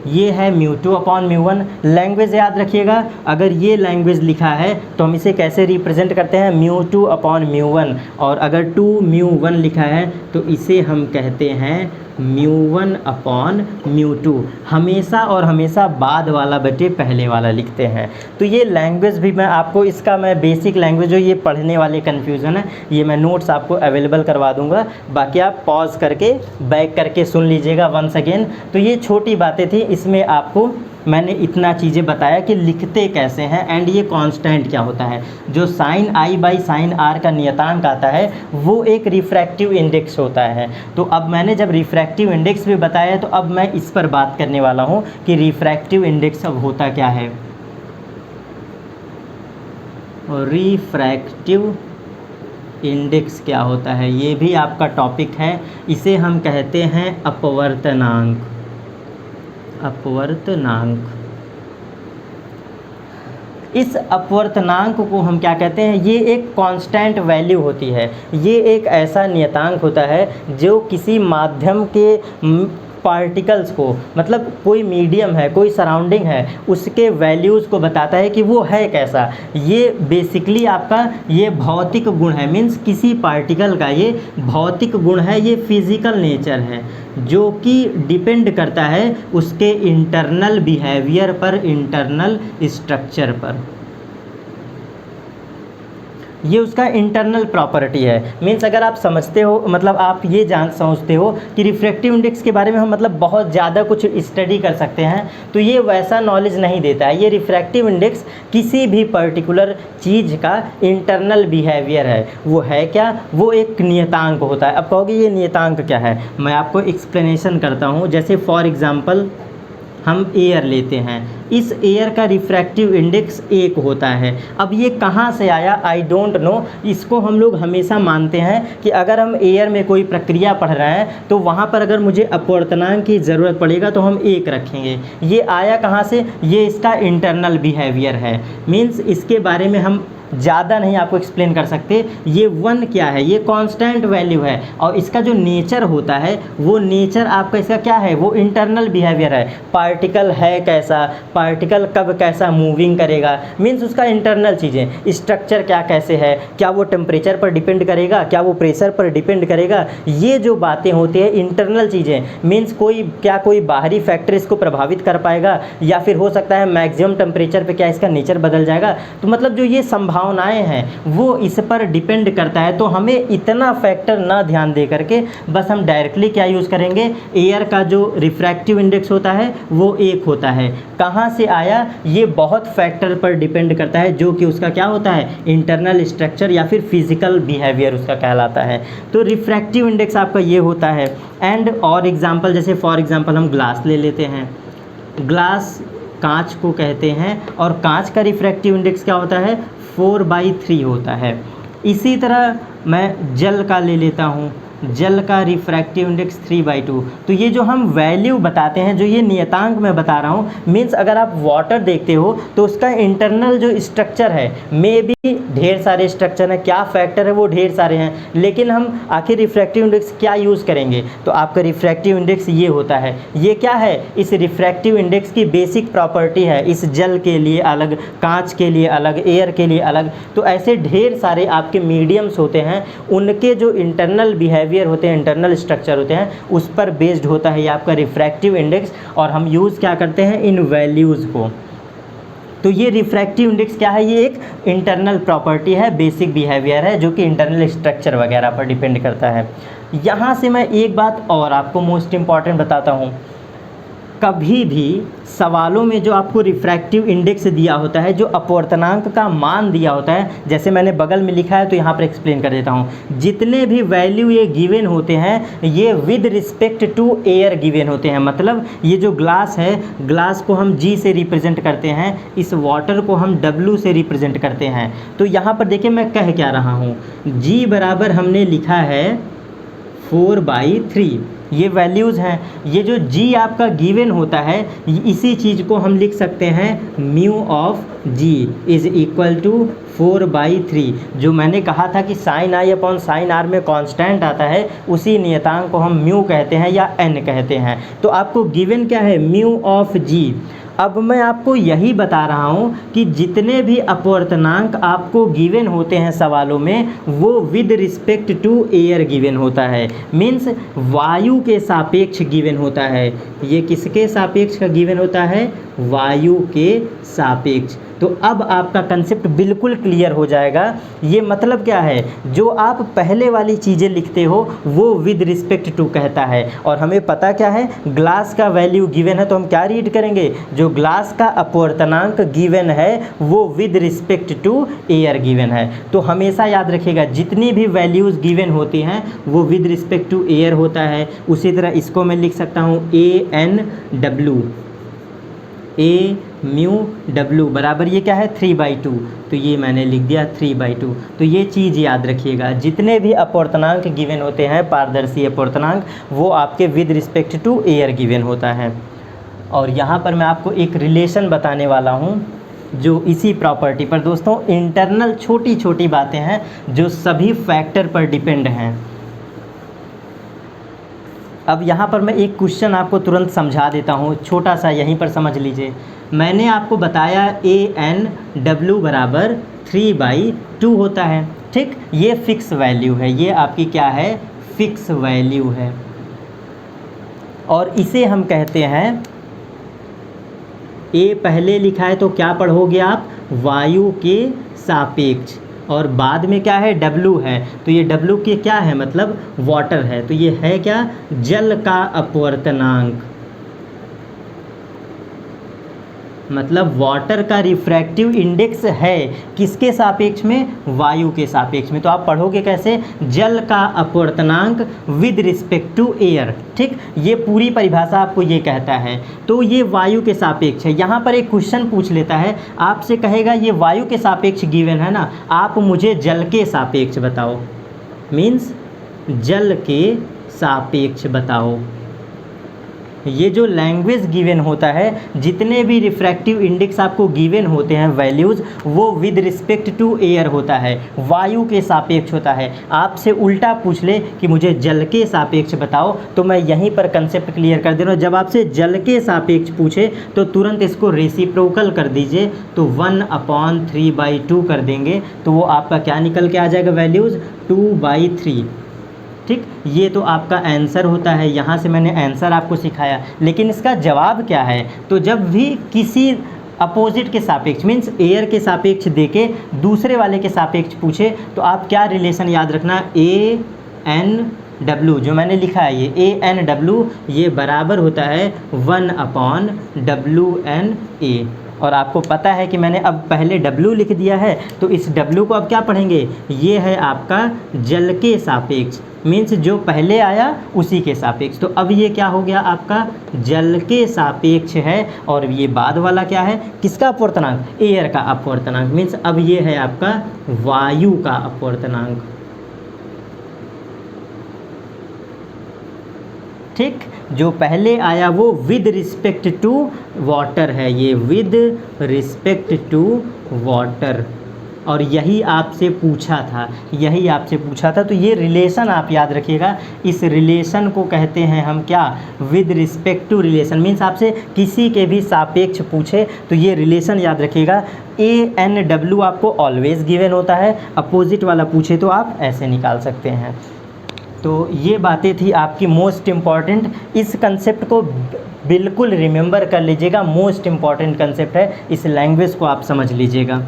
ये है म्यू 2 अपॉन म्यू 1। लैंग्वेज याद रखिएगा, अगर ये लैंग्वेज लिखा है तो हम इसे कैसे रिप्रेजेंट करते हैं? Mu 2 upon mu 1। और अगर 2 म्यू 1 लिखा है तो इसे हम कहते हैं म्यू 1 अपॉन म्यू 2। हमेशा और हमेशा बाद वाला बटे पहले वाला लिखते हैं। तो ये लैंग्वेज भी मैं आपको, इसका मैं बेसिक लैंग्वेज जो ये पढ़ने वाले कन्फ्यूज़न है, ये मैं नोट्स आपको अवेलेबल करवा दूंगा। बाकी आप पॉज करके बैक करके सुन लीजिएगा वंस अगेन। तो ये छोटी बातें थी, इसमें आपको मैंने इतना चीज़ें बताया कि लिखते कैसे हैं एंड ये कांस्टेंट क्या होता है। जो sine I by sine R का नियतांक आता है वो एक रिफ्रैक्टिव इंडेक्स होता है। तो अब मैंने जब रिफ्रैक्टिव इंडेक्स भी बताया तो अब मैं इस पर बात करने वाला हूँ कि रिफ्रैक्टिव इंडेक्स अब होता क्या है। रिफ्रैक्टिव इंडेक्स क्या होता है, ये भी आपका टॉपिक है। इसे हम कहते हैं अपवर्तनांक। अपवर्तनांक, इस अपवर्तनांक को हम क्या कहते हैं, ये एक कांस्टेंट वैल्यू होती है। ये एक ऐसा नियतांक होता है जो किसी माध्यम के पार्टिकल्स को, मतलब कोई मीडियम है, कोई सराउंडिंग है, उसके वैल्यूज़ को बताता है कि वो है कैसा। ये बेसिकली आपका ये भौतिक गुण है, मीन्स किसी पार्टिकल का ये भौतिक गुण है, ये फिज़िकल नेचर है, जो कि डिपेंड करता है उसके इंटरनल बिहेवियर पर, इंटरनल स्ट्रक्चर पर। ये उसका इंटरनल प्रॉपर्टी है। मीन्स अगर आप समझते हो, मतलब आप ये समझते हो कि रिफ्रैक्टिव इंडेक्स के बारे में हम मतलब बहुत ज़्यादा कुछ स्टडी कर सकते हैं, तो ये वैसा नॉलेज नहीं देता है। ये रिफ्रैक्टिव इंडेक्स किसी भी पर्टिकुलर चीज़ का इंटरनल बिहेवियर है। वो है क्या, वो एक नियतांक होता है। अब कहोगे ये नियतांक क्या है, मैं आपको एक्सप्लेनेशन करता हूँ। जैसे फॉर एग्ज़ाम्पल हम एयर लेते हैं, इस एयर का रिफ्रैक्टिव इंडेक्स 1 होता है। अब ये कहाँ से आया, आई डोंट नो। इसको हम लोग हमेशा मानते हैं कि अगर हम एयर में कोई प्रक्रिया पढ़ रहे हैं तो वहाँ पर अगर मुझे अपवर्तनांक की ज़रूरत पड़ेगा तो हम 1 रखेंगे। ये आया कहाँ से, ये इसका इंटरनल बिहेवियर है। मीन्स इसके बारे में हम ज़्यादा नहीं आपको एक्सप्लेन कर सकते। ये 1 क्या है, ये कांस्टेंट वैल्यू है, और इसका जो नेचर होता है वो नेचर आपका इसका क्या है, वो इंटरनल बिहेवियर है। पार्टिकल है कैसा, पार्टिकल कब कैसा मूविंग करेगा, मीन्स उसका इंटरनल चीज़ें, स्ट्रक्चर क्या कैसे है, क्या वो टेम्परेचर पर डिपेंड करेगा, क्या वो प्रेशर पर डिपेंड करेगा। ये जो बातें होती हैं इंटरनल चीज़ें, मीन्स कोई बाहरी फैक्टर इसको प्रभावित कर पाएगा, या फिर हो सकता है मैक्सिमम टेम्परेचर पे क्या इसका नेचर बदल जाएगा। तो मतलब जो ये संभावनाएं हैं वो इस पर डिपेंड करता है। तो हमें इतना फैक्टर ना ध्यान दे करके बस हम डायरेक्टली क्या यूज़ करेंगे, एयर का जो रिफ्रैक्टिव इंडेक्स होता है वो 1 होता है। कहाँ से आया, ये बहुत फैक्टर पर डिपेंड करता है, जो कि उसका क्या होता है, इंटरनल स्ट्रक्चर या फिर फिजिकल बिहेवियर उसका कहलाता है। तो रिफ्रैक्टिव इंडेक्स आपका ये होता है। एंड और एग्जांपल, जैसे फॉर एग्जांपल हम ग्लास ले लेते हैं। ग्लास कांच को कहते हैं, और कांच का रिफ्रैक्टिव इंडेक्स क्या होता है, 4/3 होता है। इसी तरह मैं जल का ले लेता हूँ, जल का रिफ्रैक्टिव इंडेक्स 3/2। तो ये जो हम वैल्यू बताते हैं, जो ये नियतांक मैं बता रहा हूँ, मीन्स अगर आप वाटर देखते हो तो उसका इंटरनल जो स्ट्रक्चर है, मे बी ढेर सारे स्ट्रक्चर हैं, क्या फैक्टर है वो ढेर सारे हैं, लेकिन हम आखिर रिफ्रैक्टिव इंडेक्स क्या यूज़ करेंगे, तो आपका रिफ्रैक्टिव इंडेक्स ये होता है। ये क्या है, इस रिफ्रैक्टिव इंडेक्स की बेसिक प्रॉपर्टी है। इस जल के लिए अलग, कांच के लिए अलग, एयर के लिए अलग। तो ऐसे ढेर सारे आपके मीडियम्स होते हैं, उनके जो इंटरनल बिहेवियर होते हैं, इंटरनल स्ट्रक्चर होते हैं, उस पर बेस्ड होता है ये आपका रिफ्रैक्टिव इंडेक्स। और हम यूज़ क्या करते हैं, इन वैल्यूज़ को। तो ये रिफ्रैक्टिव इंडेक्स क्या है, ये एक इंटरनल प्रॉपर्टी है, बेसिक बिहेवियर है, जो कि इंटरनल स्ट्रक्चर वगैरह पर डिपेंड करता है। यहाँ से मैं एक बात और आपको मोस्ट इम्पॉर्टेंट बताता हूँ। कभी भी सवालों में जो आपको रिफ्रैक्टिव इंडेक्स दिया होता है, जो अपवर्तनांक का मान दिया होता है, जैसे मैंने बगल में लिखा है तो यहाँ पर एक्सप्लेन कर देता हूँ। जितने भी वैल्यू ये गिवन होते हैं, ये with respect to air given होते हैं। मतलब ये जो ग्लास है, ग्लास को हम G से रिप्रेजेंट करते हैं, इस वाटर को हम W से रिप्रेजेंट करते हैं। तो यहाँ पर देखिए मैं कह क्या रहा हूँ, G बराबर हमने लिखा है 4/3, ये वैल्यूज़ हैं। ये जो G आपका गिवन होता है, इसी चीज़ को हम लिख सकते हैं mu of G is equal to 4/3। जो मैंने कहा था कि sine I upon sine R में कांस्टेंट आता है, उसी नियतांक को हम म्यू कहते हैं या n कहते हैं। तो आपको गिवन क्या है, म्यू ऑफ G। अब मैं आपको यही बता रहा हूँ कि जितने भी अपवर्तनांक आपको गिवन होते हैं सवालों में, वो with respect to air given होता है। मीन्स वायु के सापेक्ष गिवन होता है। ये किसके सापेक्ष का गिवन होता है, वायु के सापेक्ष। तो अब आपका कंसेप्ट बिल्कुल क्लियर हो जाएगा। ये मतलब क्या है, जो आप पहले वाली चीज़ें लिखते हो वो विद रिस्पेक्ट टू कहता है। और हमें पता क्या है, ग्लास का वैल्यू गिवन है, तो हम क्या रीड करेंगे, जो ग्लास का अपवर्तनांक गिवन है वो with respect to air given है। तो हमेशा याद रखिएगा, जितनी भी वैल्यूज़ गिवन होती हैं वो विद रिस्पेक्ट टू एयर होता है। उसी तरह इसको मैं लिख सकता हूँ ANW, म्यू डब्लू बराबर ये क्या है 3/2, तो ये मैंने लिख दिया 3/2। तो ये चीज़ याद रखिएगा, जितने भी अपवर्तनांक गिवन होते हैं पारदर्शी अपवर्तनांक, वो आपके with respect to air given होता है। और यहाँ पर मैं आपको एक रिलेशन बताने वाला हूँ जो इसी प्रॉपर्टी पर, दोस्तों इंटरनल छोटी छोटी बातें हैं जो सभी फैक्टर पर डिपेंड हैं। अब यहाँ पर मैं एक क्वेश्चन आपको तुरंत समझा देता हूँ, छोटा सा, यहीं पर समझ लीजिए। मैंने आपको बताया AN/W बराबर 3/2 होता है, ठीक। ये फिक्स वैल्यू है, ये आपकी क्या है, फिक्स वैल्यू है। और इसे हम कहते हैं, A पहले लिखा है तो क्या पढ़ोगे आप, वायु के सापेक्ष, और बाद में क्या है, W है, तो ये W के क्या है, मतलब वाटर है, तो ये है क्या, जल का अपवर्तनांक, मतलब वाटर का रिफ्रैक्टिव इंडेक्स है किसके सापेक्ष में, वायु के सापेक्ष में। तो आप पढ़ोगे कैसे, जल का अपवर्तनांक विद रिस्पेक्ट टू एयर, ठीक। ये पूरी परिभाषा आपको ये कहता है। तो ये वायु के सापेक्ष है। यहाँ पर एक क्वेश्चन पूछ लेता है, आपसे कहेगा ये वायु के सापेक्ष गिवन है ना, आप मुझे जल के सापेक्ष बताओ, मीन्स जल के सापेक्ष बताओ। ये जो लैंग्वेज गिवन होता है, जितने भी रिफ्रैक्टिव इंडेक्स आपको गिवन होते हैं वैल्यूज़, वो विद रिस्पेक्ट टू एयर होता है, वायु के सापेक्ष होता है। आपसे उल्टा पूछ ले कि मुझे जल के सापेक्ष बताओ, तो मैं यहीं पर कंसेप्ट क्लियर कर दे रहा हूँ। जब आपसे जल के सापेक्ष पूछे तो तुरंत इसको रेसिप्रोकल कर दीजिए, तो 1/3/2 कर देंगे, तो वो आपका क्या निकल के आ जाएगा, वैल्यूज़ 2/3, ठीक। ये तो आपका आंसर होता है। यहाँ से मैंने आंसर आपको सिखाया, लेकिन इसका जवाब क्या है, तो जब भी किसी अपोजिट के सापेक्ष, मीन्स एयर के सापेक्ष देके दूसरे वाले के सापेक्ष पूछे, तो आप क्या रिलेशन याद रखना, AN/W जो मैंने लिखा है, ये AN/W ये बराबर होता है 1/WNA। और आपको पता है कि मैंने अब पहले W लिख दिया है, तो इस W को अब क्या पढ़ेंगे, ये है आपका जल के सापेक्ष, मीन्स जो पहले आया उसी के सापेक्ष। तो अब ये क्या हो गया, आपका जल के सापेक्ष है, और ये बाद वाला क्या है, किसका अपवर्तनांक, एयर का अपवर्तनांक, मीन्स अब ये है आपका वायु का अपवर्तनांक, ठीक। जो पहले आया वो विद रिस्पेक्ट टू वाटर है, ये विद रिस्पेक्ट टू वाटर, और यही आपसे पूछा था, यही आपसे पूछा था। तो ये रिलेशन आप याद रखिएगा, इस रिलेशन को कहते हैं हम क्या, with respect to relation, means आपसे किसी के भी सापेक्ष पूछे तो ये रिलेशन याद रखिएगा। AN/W आपको ऑलवेज गिवन होता है, अपोजिट वाला पूछे तो आप ऐसे निकाल सकते हैं। तो ये बातें थी आपकी मोस्ट इम्पॉर्टेंट, इस कंसेप्ट को बिल्कुल रिमेंबर कर लीजिएगा, मोस्ट इम्पॉर्टेंट कंसेप्ट है, इस लैंग्वेज को आप समझ लीजिएगा।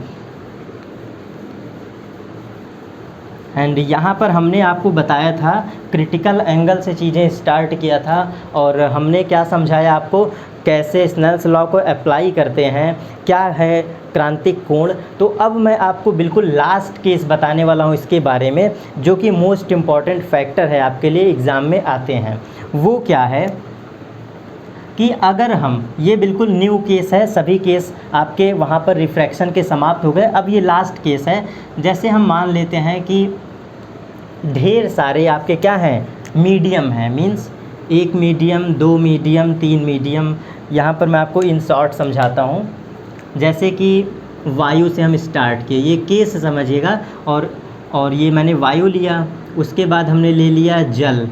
एंड यहाँ पर हमने आपको बताया था, क्रिटिकल एंगल से चीज़ें स्टार्ट किया था, और हमने क्या समझाया आपको, कैसे स्नेल्स लॉ को अप्लाई करते हैं, क्या है क्रांतिक कोण। तो अब मैं आपको बिल्कुल लास्ट केस बताने वाला हूँ इसके बारे में, जो कि मोस्ट इम्पॉर्टेंट फैक्टर है आपके लिए, एग्ज़ाम में आते हैं। वो क्या है कि अगर हम, ये बिल्कुल न्यू केस है, सभी केस आपके वहाँ पर रिफ्रैक्शन के समाप्त हो गए, अब ये लास्ट केस है। जैसे हम मान लेते हैं कि ढेर सारे आपके क्या हैं, मीडियम हैं, मीन्स 1 मीडियम, 2 मीडियम, 3 मीडियम। यहाँ पर मैं आपको इन शॉर्ट समझाता हूँ। जैसे कि वायु से हम स्टार्ट किए, ये केस समझिएगा, और ये मैंने वायु लिया, उसके बाद हमने ले लिया जल,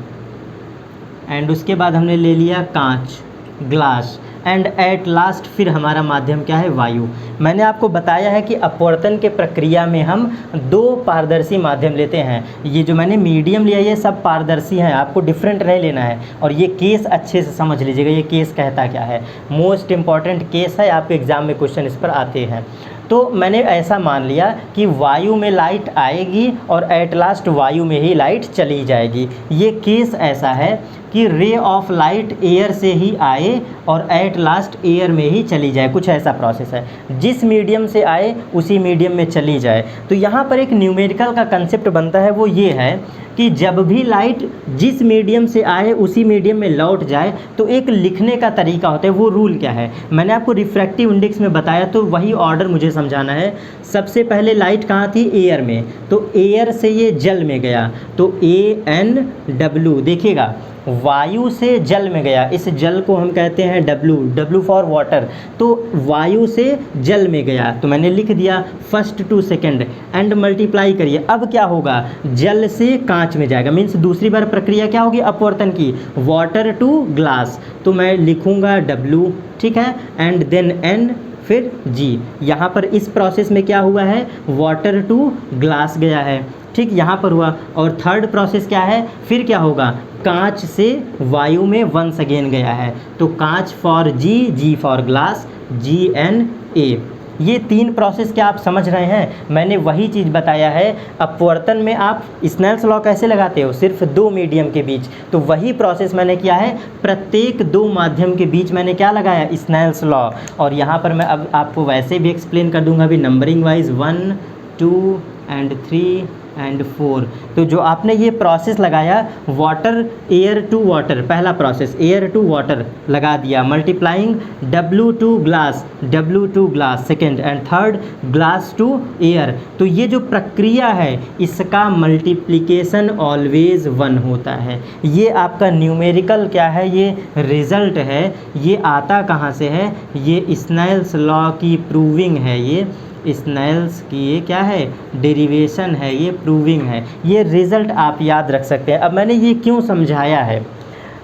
एंड उसके बाद हमने ले लिया कांच, ग्लास, एंड एट लास्ट फिर हमारा माध्यम क्या है, वायु। मैंने आपको बताया है कि अपवर्तन के प्रक्रिया में हम 2 पारदर्शी माध्यम लेते हैं। ये जो मैंने मीडियम लिया ये सब पारदर्शी हैं, आपको डिफरेंट नहीं लेना है। और ये केस अच्छे से समझ लीजिएगा, ये केस कहता क्या है, मोस्ट इम्पॉर्टेंट केस है, आपके एग्ज़ाम में क्वेश्चन इस पर आते हैं। तो मैंने ऐसा मान लिया कि वायु में लाइट आएगी और एट लास्ट वायु में ही लाइट चली जाएगी। ये केस ऐसा है कि रे ऑफ लाइट एयर से ही आए और एट लास्ट एयर में ही चली जाए, कुछ ऐसा प्रोसेस है, जिस मीडियम से आए उसी मीडियम में चली जाए। तो यहाँ पर एक न्यूमेरिकल का कंसेप्ट बनता है, वो ये है कि जब भी लाइट जिस मीडियम से आए उसी मीडियम में लौट जाए, तो एक लिखने का तरीका होता है। वो रूल क्या है, मैंने आपको रिफ्रैक्टिव इंडेक्स में बताया, तो वही ऑर्डर मुझे समझाना है। सबसे पहले लाइट कहाँ थी, एयर में, तो एयर से ये जल में गया, तो ANW, देखिएगा वायु से जल में गया, इस जल को हम कहते हैं W फॉर वाटर, तो वायु से जल में गया, तो मैंने लिख दिया first to second and multiply करिए। अब क्या होगा, जल से कांच में जाएगा, मीन्स दूसरी बार प्रक्रिया क्या होगी, अपवर्तन की, वाटर टू ग्लास, तो मैं लिखूँगा W, ठीक है, एंड देन N, फिर G। यहाँ पर इस प्रोसेस में क्या हुआ है, वाटर टू ग्लास गया है, ठीक, यहाँ पर हुआ। और थर्ड प्रोसेस क्या है, फिर क्या होगा, कांच से वायु में वंस अगेन गया है, तो कांच for G for glass, GNA। ये 3 प्रोसेस क्या आप समझ रहे हैं, मैंने वही चीज़ बताया है। अपवर्तन में आप स्नेल्स लॉ कैसे लगाते हो, सिर्फ 2 मीडियम के बीच, तो वही प्रोसेस मैंने किया है, प्रत्येक 2 माध्यम के बीच मैंने क्या लगाया, स्नेल्स लॉ। और यहाँ पर मैं अब आपको वैसे भी एक्सप्लेन कर दूंगा अभी नंबरिंग वाइज, 1 2 एंड 3 एंड 4। तो जो आपने ये प्रोसेस लगाया, वाटर एयर टू वाटर, पहला प्रोसेस एयर टू वाटर लगा दिया, multiplying W to glass second, and third glass to air. तो ये जो प्रक्रिया है, इसका मल्टीप्लिकेशन ऑलवेज 1 होता है। ये आपका न्यूमेरिकल क्या है, ये रिजल्ट है। ये आता कहाँ से है, ये स्नेल्स लॉ की प्रूविंग है, ये स्नेल्स की ये क्या है, डेरिवेशन है, ये प्रूविंग है, ये रिज़ल्ट आप याद रख सकते हैं। अब मैंने ये क्यों समझाया है,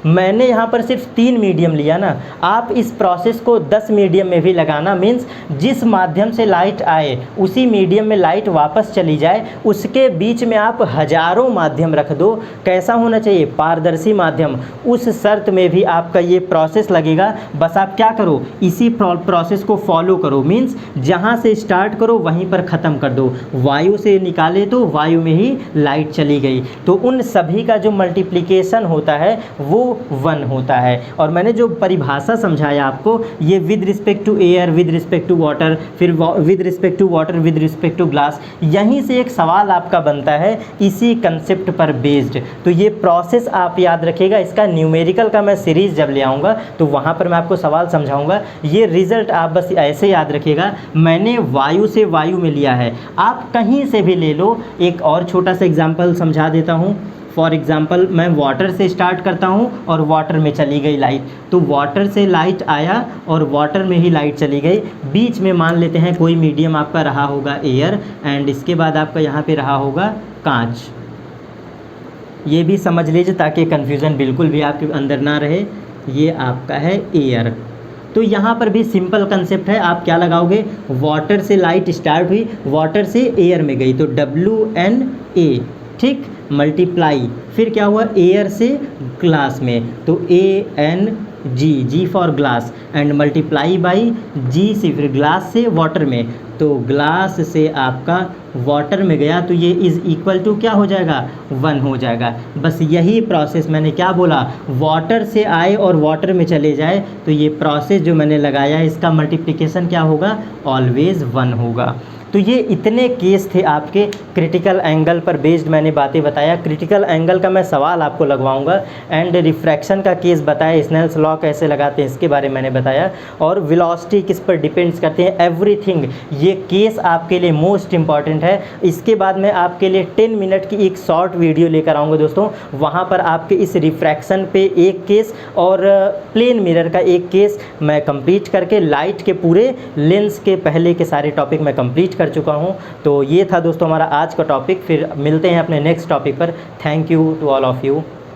मैंने यहाँ पर सिर्फ 3 मीडियम लिया ना, आप इस प्रोसेस को 10 मीडियम में भी लगाना, मीन्स जिस माध्यम से लाइट आए उसी मीडियम में लाइट वापस चली जाए, उसके बीच में आप हजारों माध्यम रख दो। कैसा होना चाहिए, पारदर्शी माध्यम, उस शर्त में भी आपका ये प्रोसेस लगेगा। बस आप क्या करो, इसी प्रोसेस को फॉलो करो, मीन्स जहाँ से स्टार्ट करो वहीं पर ख़त्म कर दो। वायु से निकाले तो वायु में ही लाइट चली गई, तो उन सभी का जो मल्टीप्लिकेशन होता है वो 1 होता है। और मैंने जो परिभाषा समझाया आपको, ये with respect to air, with respect to water, फिर with respect to water, with respect to glass, यहीं से एक सवाल आपका बनता है इसी कंसेप्ट पर बेस्ड। तो ये प्रोसेस आप याद रखिएगा, इसका न्यूमेरिकल का मैं सीरीज़ जब ले आऊँगा तो वहाँ पर मैं आपको सवाल समझाऊँगा। ये रिज़ल्ट आप बस ऐसे याद रखिएगा, मैंने वायु से वायु में लिया है, आप कहीं से भी ले लो। एक और छोटा सा एग्जाम्पल समझा देता हूँ। फॉर एग्ज़ाम्पल मैं वाटर से स्टार्ट करता हूँ और वाटर में चली गई लाइट, तो वाटर से लाइट आया और वाटर में ही लाइट चली गई। बीच में मान लेते हैं कोई मीडियम आपका रहा होगा एयर, एंड इसके बाद आपका यहाँ पे रहा होगा कांच। ये भी समझ लीजिए ताकि कन्फ्यूज़न बिल्कुल भी आपके अंदर ना रहे। ये आपका है एयर, तो यहाँ पर भी सिंपल कंसेप्ट है, आप क्या लगाओगे, वाटर से लाइट स्टार्ट हुई, वाटर से एयर में गई, तो WNA, ठीक, मल्टीप्लाई, फिर क्या हुआ, एयर से ग्लास में, तो ANG for glass, and multiply by G से, फिर ग्लास से वाटर में, तो ग्लास से आपका वाटर में गया, तो ये इज़ इक्वल टू क्या हो जाएगा, 1 हो जाएगा। बस यही प्रोसेस मैंने क्या बोला, वाटर से आए और वाटर में चले जाए, तो ये प्रोसेस जो मैंने लगाया है इसका मल्टीप्लिकेशन क्या होगा, ऑलवेज 1 होगा। तो ये इतने केस थे आपके क्रिटिकल एंगल पर बेस्ड, मैंने बातें बताया। क्रिटिकल एंगल का मैं सवाल आपको लगवाऊंगा, एंड रिफ्रैक्शन का केस बताया, स्नेल्स लॉ कैसे लगाते हैं इसके बारे में मैंने बताया, और वेलोसिटी किस पर डिपेंड्स करते हैं, एवरीथिंग। ये केस आपके लिए मोस्ट इंपॉर्टेंट है। इसके बाद मैं आपके लिए 10 मिनट की एक शॉर्ट वीडियो लेकर आऊँगा दोस्तों, वहाँ पर आपके इस रिफ्रैक्शन पे एक केस और प्लेन मिरर का एक केस मैं कंप्लीट करके लाइट के पूरे लेंस के पहले के सारे टॉपिक मैं कंप्लीट कर चुका हूं। तो ये था दोस्तों हमारा आज का टॉपिक, फिर मिलते हैं अपने नेक्स्ट टॉपिक पर। Thank you to all of you.